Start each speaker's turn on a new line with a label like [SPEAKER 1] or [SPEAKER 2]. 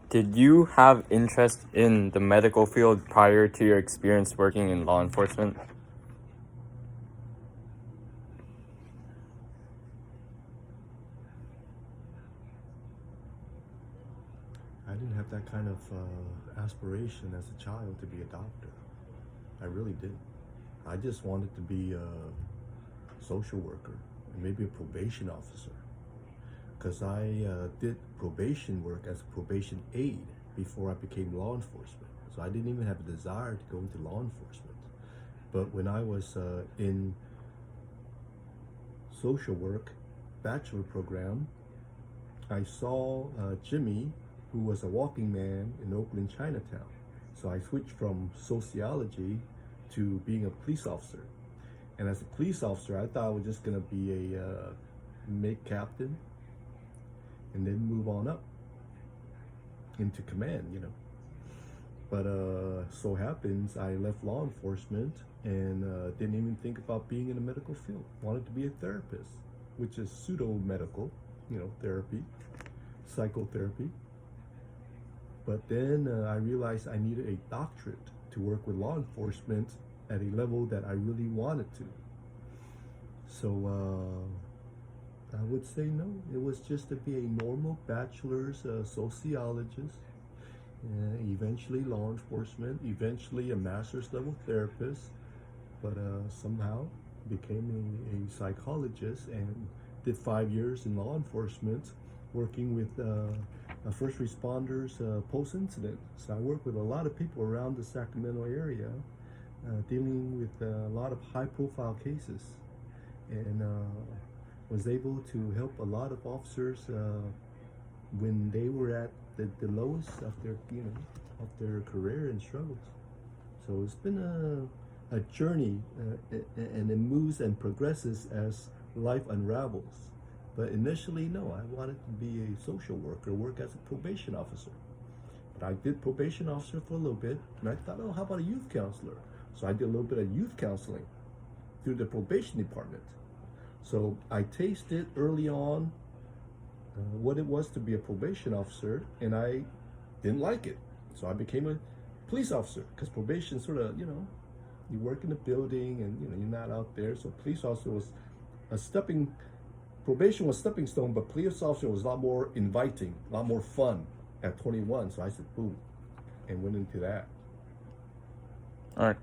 [SPEAKER 1] Did you have interest in the medical field prior to your experience working in law enforcement?
[SPEAKER 2] I didn't have that kind of aspiration as a child to be a doctor. I really didn't. I just wanted to be a social worker and maybe a probation officer because I did probation work as a probation aide before I became law enforcement. So I didn't even have a desire to go into law enforcement. But when I was in social work bachelor program, I saw Jimmy, who was a walking man in Oakland, Chinatown. So I switched from sociology to being a police officer. And as a police officer, I thought I was just gonna be a make captain and then move on up into command, you know. But so happens I left law enforcement and didn't even think about being in the medical field. Wanted to be a therapist, which is pseudo medical, you know, therapy, psychotherapy. But then I realized I needed a doctorate to work with law enforcement at a level that I really wanted to. So I would say no. It was just to be a normal bachelor's sociologist, eventually law enforcement, eventually a master's level therapist, but somehow became a psychologist and did 5 years in law enforcement working with first responders post-incident. So I work with a lot of people around the Sacramento area dealing with a lot of high-profile cases, and was able to help a lot of officers when they were at the lowest of their, you know, of their career and struggles. So it's been a journey, and it moves and progresses as life unravels. But initially, no, I wanted to be a social worker, work as a probation officer. But I did probation officer for a little bit, and I thought, oh, how about a youth counselor? So I did a little bit of youth counseling through the probation department. So I tasted early on what it was to be a probation officer, and I didn't like it. So I became a police officer because probation sort of, you know, you work in the building and, you know, you're not out there. So police officer was probation was stepping stone, but police officer was a lot more inviting, a lot more fun at 21. So I said, boom, and went into that.
[SPEAKER 1] All right.